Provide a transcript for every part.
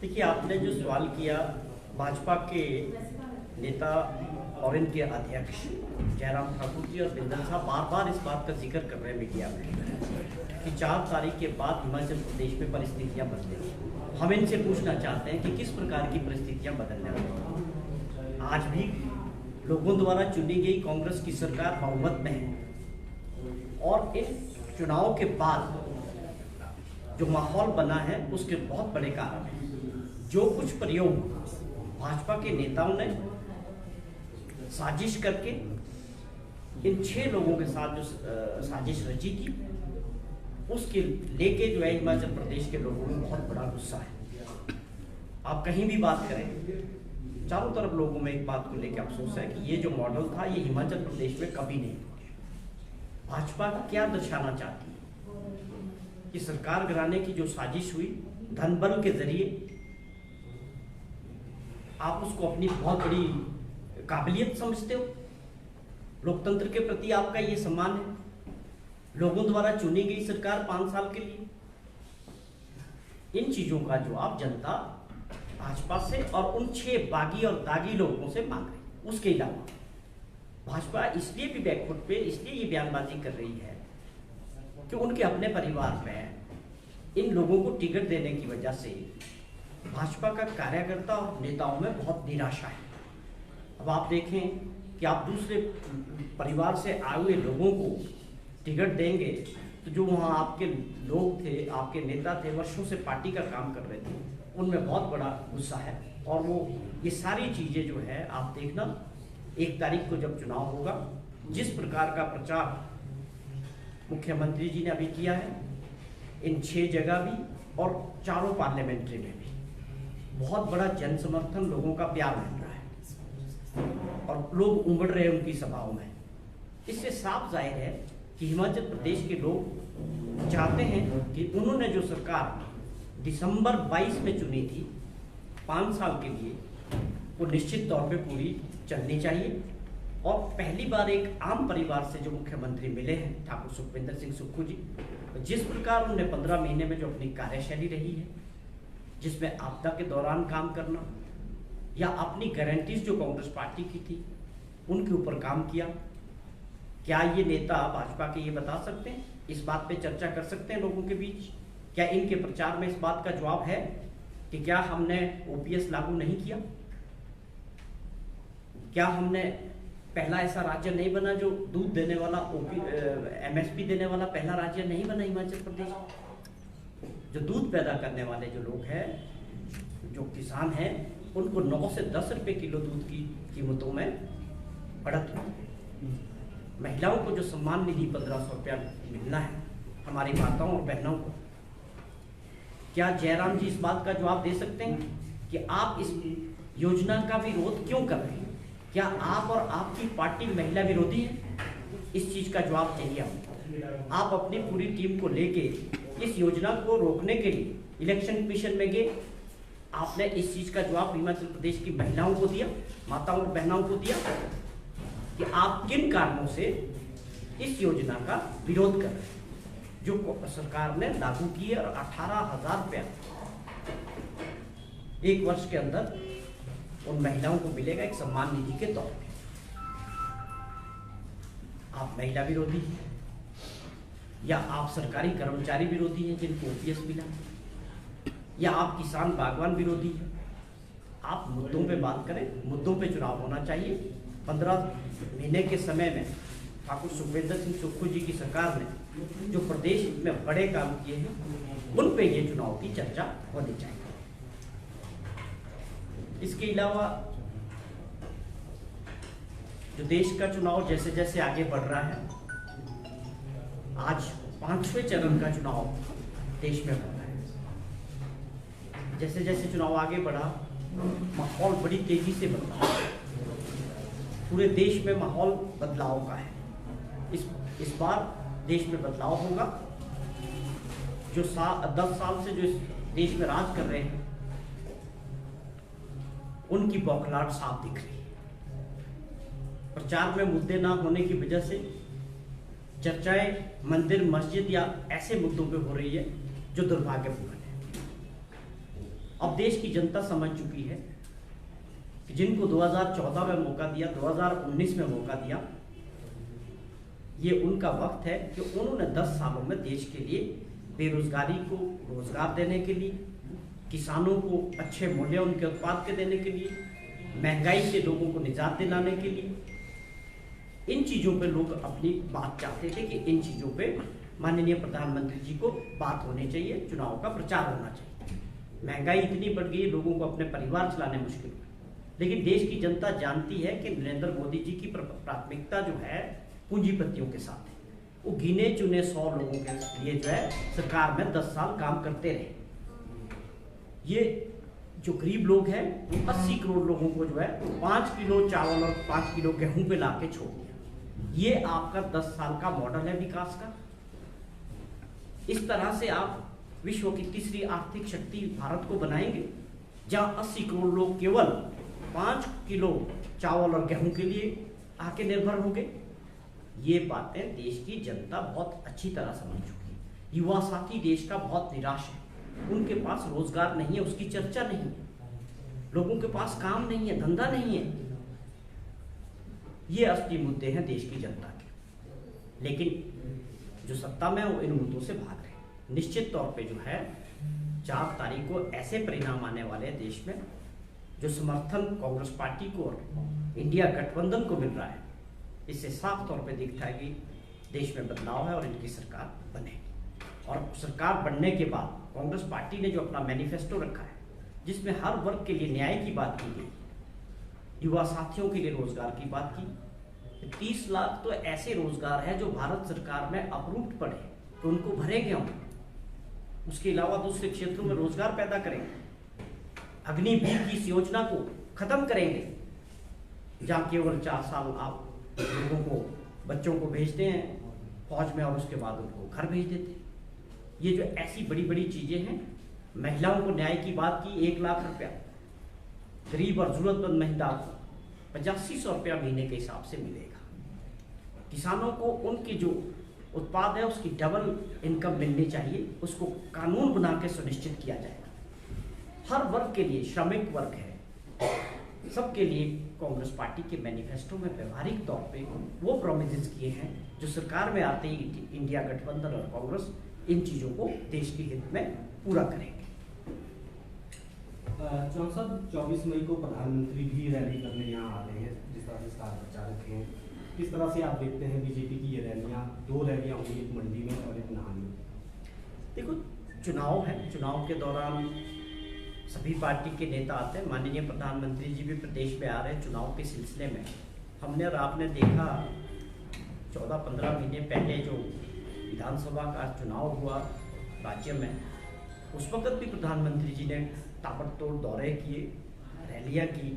देखिए, आपने जो सवाल किया भाजपा के नेता और इनके अध्यक्ष जयराम ठाकुर जी और बिंदल साहब बार बार इस बात का जिक्र कर रहे हैं मीडिया में कि 4 तारीख के बाद हिमाचल प्रदेश में परिस्थितियां बदलेंगी। हम इनसे पूछना चाहते हैं कि किस प्रकार की परिस्थितियां बदलने वाली। आज भी लोगों द्वारा चुनी गई कांग्रेस की सरकार बहुमत में है और इन चुनाव के बाद जो माहौल बना है उसके बहुत बड़े कारण हैं। जो कुछ प्रयोग भाजपा के नेताओं ने साजिश करके इन 6 लोगों के साथ जो साजिश रची थी, उसके लेके जो है हिमाचल प्रदेश के लोगों में बहुत बड़ा गुस्सा है। आप कहीं भी बात करें, चारों तरफ लोगों में एक बात को लेकर अफसोस है कि ये जो मॉडल था ये हिमाचल प्रदेश में कभी नहीं हुआ। भाजपा क्या दर्शाना चाहती है कि सरकार गिराने की जो साजिश हुई धन बल के जरिए, आप उसको अपनी बहुत बड़ी काबिलियत समझते हो। लोकतंत्र के प्रति आपका ये सम्मान है। लोगों द्वारा चुनी गई सरकार 5 साल के लिए, इन चीजों का जवाब जनता भाजपा से और उन 6 बागी और दागी लोगों से मांग रही। उसके अलावा भाजपा इसलिए भी बैकफुट पे इसलिए ये बयानबाजी कर रही है कि उनके अपने परिवार में इन लोगों को टिकट देने की वजह से भाजपा का कार्यकर्ता और नेताओं में बहुत निराशा है। अब आप देखें कि आप दूसरे परिवार से आए हुए लोगों को टिकट देंगे तो जो वहाँ आपके लोग थे, आपके नेता थे, वर्षों से पार्टी का काम कर रहे थे, उनमें बहुत बड़ा गुस्सा है। और वो ये सारी चीज़ें जो है आप देखना 1 तारीख को जब चुनाव होगा, जिस प्रकार का प्रचार मुख्यमंत्री जी ने अभी किया है इन 6 जगह भी और चारों पार्लियामेंट्री में भी, बहुत बड़ा जन समर्थन, लोगों का प्यार मिल रहा है और लोग उमड़ रहे हैं उनकी सभाओं में। इससे साफ जाहिर है कि हिमाचल प्रदेश के लोग चाहते हैं कि उन्होंने जो सरकार दिसंबर 22 में चुनी थी 5 साल के लिए, वो निश्चित तौर पे पूरी चलनी चाहिए। और पहली बार एक आम परिवार से जो मुख्यमंत्री मिले हैं ठाकुर सुखविंदर सिंह सुक्खू जी, जिस प्रकार उन्होंने 15 महीने में जो अपनी कार्यशैली रही है, जिसमें आपदा के दौरान काम करना या अपनी गारंटीज जो कांग्रेस पार्टी की थी उनके ऊपर काम किया, क्या ये नेता भाजपा के ये बता सकते हैं? इस बात पे चर्चा कर सकते हैं लोगों के बीच? क्या इनके प्रचार में इस बात का जवाब है कि क्या हमने ओपीएस लागू नहीं किया? क्या हमने पहला ऐसा राज्य नहीं बना जो दूध देने वाला एमएसपी देने वाला पहला राज्य नहीं बना हिमाचल प्रदेश? जो दूध पैदा करने वाले जो लोग हैं, जो किसान हैं, उनको 9 से 10 रुपए किलो दूध की कीमतों में बढ़त हुई। महिलाओं को जो सम्मान निधि 1500 रुपया मिलना है हमारी माताओं और बहनों को, क्या जयराम जी इस बात का जवाब दे सकते हैं कि आप इस योजना का विरोध क्यों कर रहे हैं? क्या आप और आपकी पार्टी महिला विरोधी है? इस चीज का जवाब चाहिए हमको। आप अपनी पूरी टीम को लेके इस योजना को रोकने के लिए इलेक्शन कमीशन में गए, आपने इस चीज का जवाब हिमाचल प्रदेश की महिलाओं को दिया, माताओं और बहनों को दिया कि आप किन कारणों से इस योजना का विरोध कर रहे हैं जो सरकार ने लागू की है और 18,000 रुपया 1 वर्ष के अंदर उन महिलाओं को मिलेगा एक सम्मान निधि के तौर पे। आप महिला विरोधी हैं या आप सरकारी कर्मचारी विरोधी हैं जिनको ओपीएस मिला, या आप किसान बागवान विरोधी हैं? आप मुद्दों पे बात करें, मुद्दों पे चुनाव होना चाहिए। 15 महीने के समय में ठाकुर सुखविंदर सिंह सुक्खू जी की सरकार ने जो प्रदेश में बड़े काम किए हैं उन पे ये चुनाव की चर्चा होनी चाहिए। इसके अलावा जो देश का चुनाव जैसे जैसे आगे बढ़ रहा है, आज 5वें चरण का चुनाव देश में हो रहा है। जैसे जैसे चुनाव आगे बढ़ा, माहौल बड़ी तेजी से बदला, पूरे देश में माहौल बदलाव का है। इस बार देश में बदलाव होगा। जो 10 साल से जो इस देश में राज कर रहे हैं उनकी बौखलाहट साफ दिख रही है। प्रचार में मुद्दे ना होने की वजह से चर्चाएं मंदिर मस्जिद या ऐसे मुद्दों पे हो रही है जो दुर्भाग्यपूर्ण है। अब देश की जनता समझ चुकी है कि जिनको 2014 में मौका दिया, 2019 में मौका दिया, ये उनका वक्त है कि उन्होंने 10 सालों में देश के लिए बेरोजगारी को रोजगार देने के लिए, किसानों को अच्छे मूल्य उनके उत्पाद के देने के लिए, महंगाई से लोगों को निजात दिलाने के लिए, इन चीज़ों पे लोग अपनी बात चाहते थे कि इन चीज़ों पे माननीय प्रधानमंत्री जी को बात होनी चाहिए, चुनाव का प्रचार होना चाहिए। महंगाई इतनी बढ़ गई, लोगों को अपने परिवार चलाने मुश्किल हुए, लेकिन देश की जनता जानती है कि नरेंद्र मोदी जी की प्राथमिकता जो है पूंजीपतियों के साथ है। वो गिने चुने 100 लोगों के लिए जो है सरकार में 10 साल काम करते रहे। ये जो गरीब लोग हैं वो 80 करोड़ लोगों को जो है 5 किलो चावल और 5 किलो गेहूं पे ला के छोड़ दिया। ये आपका 10 साल का मॉडल है विकास का। इस तरह से आप विश्व की तीसरी आर्थिक शक्ति भारत को बनाएंगे, जहां 80 करोड़ लोग केवल 5 किलो चावल और गेहूं के लिए आके निर्भर होंगे। ये बातें देश की जनता बहुत अच्छी तरह समझ चुकी है। युवा साथी देश का बहुत निराश है, उनके पास रोजगार नहीं है, उसकी चर्चा नहीं है, लोगों के पास काम नहीं है, धंधा नहीं है। ये असली मुद्दे हैं देश की जनता के, लेकिन जो सत्ता में वो इन मुद्दों से भाग रहे हैं। निश्चित तौर पे जो है 4 तारीख को ऐसे परिणाम आने वाले हैं देश में, जो समर्थन कांग्रेस पार्टी को और इंडिया गठबंधन को मिल रहा है, इससे साफ तौर पे दिखता है कि देश में बदलाव है और इनकी सरकार बनेगी। और सरकार बनने के बाद कांग्रेस पार्टी ने जो अपना मैनिफेस्टो रखा है, जिसमें हर वर्ग के लिए न्याय की बात की गई, युवा साथियों के लिए रोजगार की बात की। 30 लाख तो ऐसे रोजगार है जो भारत सरकार में अप्रूव्ड पड़े, तो उनको भरेंगे हम। उसके अलावा दूसरे क्षेत्रों में रोजगार पैदा करेंगे। अग्निवीर की इस योजना को खत्म करेंगे, जहाँ केवल 4 साल आप लोगों को, बच्चों को भेजते हैं फौज में और उसके बाद उनको घर भेज देते हैं। ये जो ऐसी बड़ी बड़ी चीजें हैं, महिलाओं को न्याय की बात की, 1 लाख रुपया गरीब और जरूरतमंद महिला को 8500 रुपया महीने के हिसाब से मिलेगा। किसानों को उनके जो उत्पाद है उसकी डबल इनकम मिलनी चाहिए, उसको कानून बना के सुनिश्चित किया जाएगा। हर वर्ग के लिए, श्रमिक वर्ग है, सबके लिए कांग्रेस पार्टी के मैनिफेस्टो में व्यवहारिक तौर पे वो प्रॉमिसेस किए हैं जो सरकार में आते ही इंडिया गठबंधन और कांग्रेस इन चीज़ों को देश के हित में पूरा करेंगे। चौहान साहब, 24 मई को प्रधानमंत्री भी रैली करने यहाँ आ रहे हैं, जिस तरह से स्टार प्रचारक हैं, किस तरह से आप देखते हैं बीजेपी की ये रैलियाँ? 2 रैलियाँ होंगी, एक मंडी में और एक नाहन में। देखो, चुनाव है, चुनाव के दौरान सभी पार्टी के नेता आते हैं। माननीय प्रधानमंत्री जी भी प्रदेश में आ रहे हैं चुनाव के सिलसिले में। हमने और आपने देखा 14-15 महीने पहले जो विधानसभा का चुनाव हुआ राज्य में, उस वक्त भी प्रधानमंत्री जी ने ताबड़तोड़ दौरे किए, रैलियां की,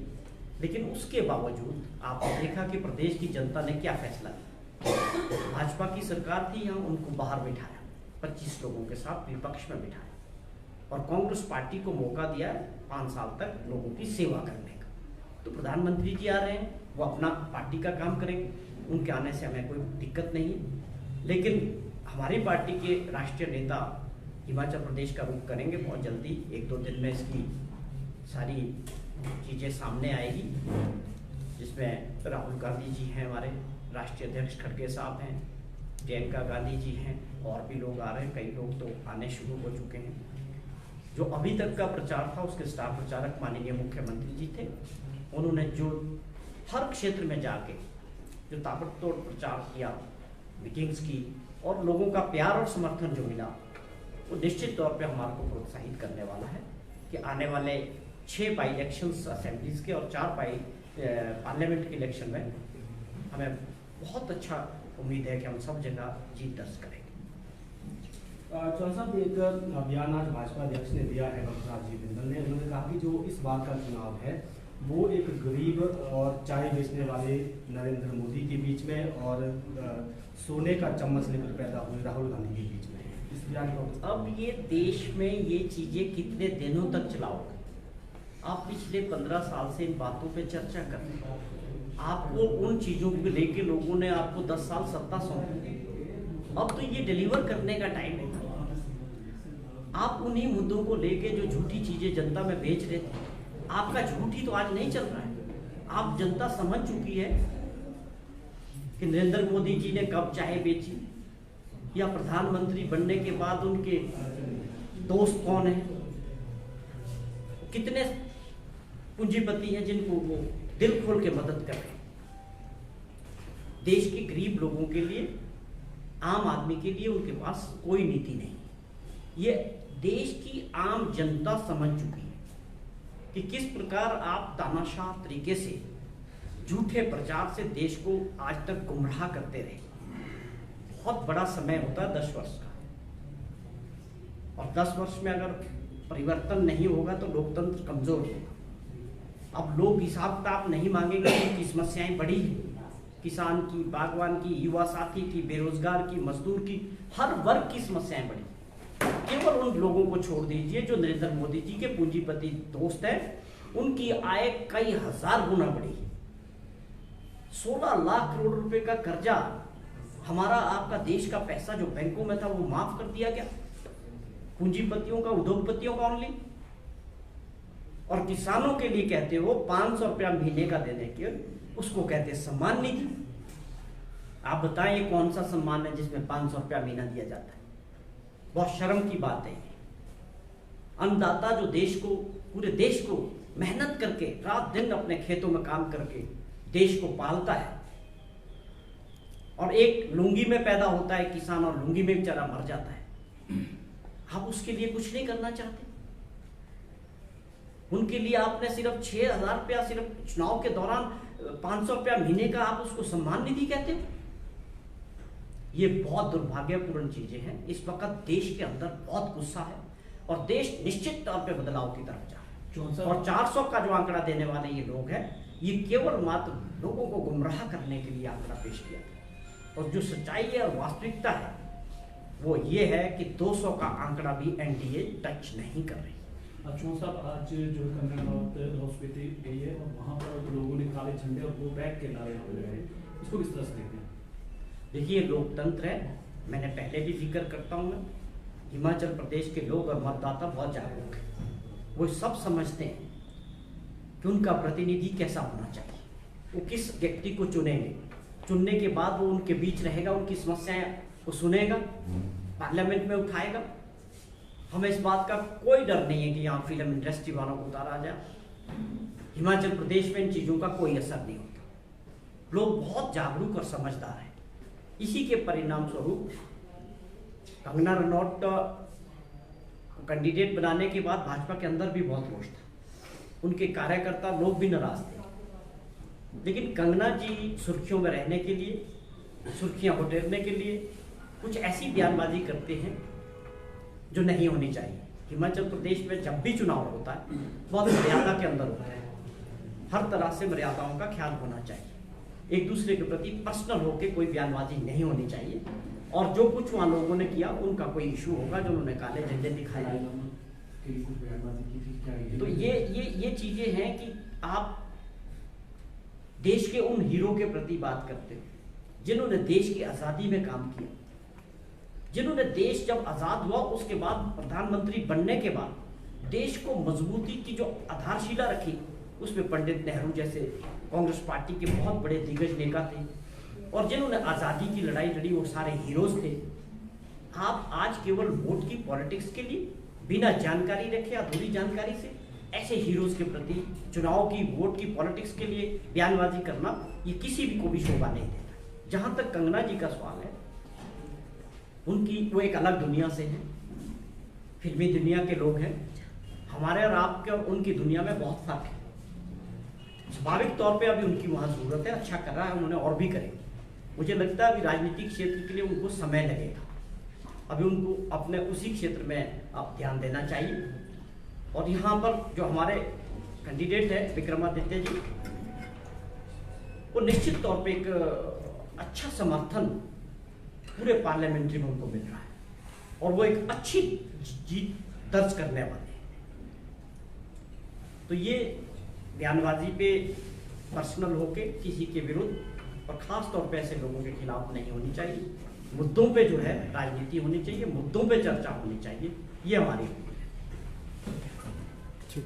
लेकिन उसके बावजूद आपने देखा कि प्रदेश की जनता ने क्या फैसला किया। भाजपा की सरकार थी, यहाँ उनको बाहर बिठाया, 25 लोगों के साथ विपक्ष में बिठाया, और कांग्रेस पार्टी को मौका दिया 5 साल तक लोगों की सेवा करने का। तो प्रधानमंत्री जी आ रहे हैं, वो अपना पार्टी का काम करेंगे, उनके आने से हमें कोई दिक्कत नहीं है। लेकिन हमारी पार्टी के राष्ट्रीय नेता हिमाचल प्रदेश का रुख करेंगे बहुत जल्दी, 1-2 दिन में इसकी सारी चीज़ें सामने आएगी, जिसमें राहुल गांधी जी हैं, हमारे राष्ट्रीय अध्यक्ष खड़गे साहब हैं, प्रियंका गांधी जी हैं, और भी लोग आ रहे हैं, कई लोग तो आने शुरू हो चुके हैं। जो अभी तक का प्रचार था उसके स्टार प्रचारक माननीय मुख्यमंत्री जी थे। उन्होंने जो हर क्षेत्र में जाके जो ताबड़तोड़ प्रचार किया, मीटिंग्स की, और लोगों का प्यार और समर्थन जो मिला, वो निश्चित तौर पे हमारे को प्रोत्साहित करने वाला है कि आने वाले 6 बाई इलेक्शंस असेंबलीज के और 4 बाई पार्लियामेंट के इलेक्शन में हमें बहुत अच्छा उम्मीद है कि हम सब जगह जीत दर्ज करेंगे। चौहान साहब, एक बयान आज भाजपा अध्यक्ष ने दिया है, डॉक्टर राजीव बिंदल ने। उन्होंने कहा कि जो इस बार का चुनाव है वो एक गरीब और चाय बेचने वाले नरेंद्र मोदी के बीच में और सोने का चम्मच लेकर पैदा हुए राहुल गांधी के बीच में। इस बयान को अब ये देश में ये चीज़ें कितने दिनों तक चलाओगे? आप पिछले 15 साल से इन बातों पे चर्चा कर रहे हैं। आपको उन चीज़ों को लेके लोगों ने आपको 10 साल सत्ता सौंपी, अब तो ये डिलीवर करने का टाइम है। आप उन्हीं मुद्दों को लेके जो झूठी चीजें जनता में बेच रहे थे, आपका झूठ ही तो आज नहीं चल रहा है। आप जनता समझ चुकी है कि नरेंद्र मोदी जी ने कब चाय बेची, या प्रधानमंत्री बनने के बाद उनके दोस्त कौन है, कितने पूंजीपति हैं जिनको वो दिल खोल के मदद कर रहे हैं। देश के गरीब लोगों के लिए, आम आदमी के लिए उनके पास कोई नीति नहीं। ये देश की आम जनता समझ चुकी है कि किस प्रकार आप तानाशाह तरीके से झूठे प्रचार से देश को आज तक गुमराह करते रहे। बहुत बड़ा समय होता है 10 वर्ष का, और 10 वर्ष में अगर परिवर्तन नहीं होगा तो लोकतंत्र कमजोर होगा। अब लोग हिसाब किताब नहीं मांगेंगे कि उनकी समस्याएं बढ़ी हैं, किसान की, बागवान की, युवा साथी की, बेरोजगार की, मजदूर की, हर वर्ग की समस्याएं बढ़ी। केवल उन लोगों को छोड़ दीजिए जो नरेंद्र मोदी जी के पूंजीपति दोस्त हैं, उनकी आय कई हजार गुना बढ़ी। 16 लाख करोड़ रुपए का कर्जा, हमारा आपका देश का पैसा जो बैंकों में था वो माफ कर दिया गया, पूंजीपतियों का, उद्योगपतियों का ओनली। और किसानों के लिए कहते हो 500 रुपया महीने का देने के, उसको कहते सम्मान निधि। आप बताएं ये कौन सा सम्मान है जिसमें 500 रुपया महीना दिया जाता है? बहुत शर्म की बात है। अन्नदाता जो देश को, पूरे देश को मेहनत करके रात दिन अपने खेतों में काम करके देश को पालता है, और एक लुंगी में पैदा होता है किसान और लुंगी में बेचारा मर जाता है। आप उसके लिए कुछ नहीं करना चाहते? उनके लिए आपने सिर्फ 6,000 रुपया, सिर्फ चुनाव के दौरान 500 रुपया महीने का आप उसको सम्मान निधि कहते हो। ये बहुत दुर्भाग्यपूर्ण चीजें हैं। इस वक्त देश के अंदर बहुत गुस्सा है और देश निश्चित तौर पे बदलाव की तरफ जा रहा है। और 400 का जो आंकड़ा देने वाले ये लोग हैं, ये केवल मात्र लोगों को गुमराह करने के लिए आंकड़ा पेश किया गया। और जो सच्चाई है और वास्तविकता है वो ये है कि 200 का आंकड़ा भी एनडीए टच नहीं कर रही। चौहान साहब, आज जो कंगना राउत लाहौल-स्पीति गई है और वहाँ पर लोगों ने काले झंडे और गो बैक के नारे लगाए, इसको किस तरह से देखते हैं? देखिए, लोकतंत्र है, मैंने पहले भी जिक्र करता हूँ मैं, हिमाचल प्रदेश के लोग और मतदाता बहुत जागरूक हैं। वो सब समझते हैं कि उनका प्रतिनिधि कैसा होना चाहिए, वो किस व्यक्ति को चुनेंगे, चुनने के बाद वो उनके बीच रहेगा, उनकी समस्याएं वो सुनेगा, पार्लियामेंट में उठाएगा। हमें इस बात का कोई डर नहीं है कि यहाँ फिल्म इंडस्ट्री वालों को उतारा जाए। हिमाचल प्रदेश में इन चीज़ों का कोई असर नहीं होता। लोग बहुत जागरूक और समझदार हैं। इसी के परिणाम स्वरूप कंगना रनौत को कैंडिडेट बनाने के बाद भाजपा के अंदर भी बहुत रोष था, उनके कार्यकर्ता लोग भी नाराज थे। लेकिन कंगना जी सुर्खियों में रहने के लिए, सुर्खियां बटोरने के लिए कुछ ऐसी बयानबाजी करते हैं जो नहीं होनी चाहिए। हिमाचल प्रदेश में जब भी चुनाव होता है बहुत मर्यादा के अंदर होता है। हर तरह से मर्यादाओं का ख्याल होना चाहिए। एक दूसरे के प्रति पर्सनल होकर कोई बयानबाजी नहीं होनी चाहिए। और जो कुछ वहाँ लोगों ने किया उनका कोई इशू होगा, जो उन्होंने काले झंडे दिखाए, तो ये चीजें हैं कि आप देश के उन हीरो के प्रति बात करते हो जिन्होंने देश की आज़ादी में काम किया, जिन्होंने देश जब आज़ाद हुआ उसके बाद प्रधानमंत्री बनने के बाद देश को मजबूती की जो आधारशिला रखी, उसमें पंडित नेहरू जैसे कांग्रेस पार्टी के बहुत बड़े दिग्गज नेता थे, और जिन्होंने आज़ादी की लड़ाई लड़ी वो सारे हीरोज थे। आप आज केवल वोट की पॉलिटिक्स के लिए बिना जानकारी रखे, अधूरी जानकारी से ऐसे हीरोज के प्रति चुनाव की, वोट की पॉलिटिक्स के लिए बयानबाजी करना, ये किसी भी को भी शोभा नहीं देता। जहाँ तक कंगना जी का सवाल है, उनकी वो एक अलग दुनिया से है, फिल्मी दुनिया के लोग हैं। हमारे और आपके और उनकी दुनिया में बहुत फर्क है। स्वाभाविक तौर पे अभी उनकी वहाँ ज़रूरत है, अच्छा कर रहा है, उन्होंने और भी करेंगे। मुझे लगता है अभी राजनीतिक क्षेत्र के लिए उनको समय लगेगा, अभी उनको अपने उसी क्षेत्र में आप ध्यान देना चाहिए। और यहाँ पर जो हमारे कैंडिडेट है विक्रमादित्य जी, वो निश्चित तौर पे एक अच्छा समर्थन पूरे पार्लियामेंट्री में उनको मिल रहा है, और वो एक अच्छी जीत दर्ज करने वाले हैं। तो ये बयानबाजी पे पर्सनल होके किसी के विरुद्ध और खास तौर पे ऐसे लोगों के खिलाफ नहीं होनी चाहिए। मुद्दों पे जो है राजनीति होनी चाहिए, मुद्दों पे चर्चा होनी चाहिए, ये हमारी ठीक।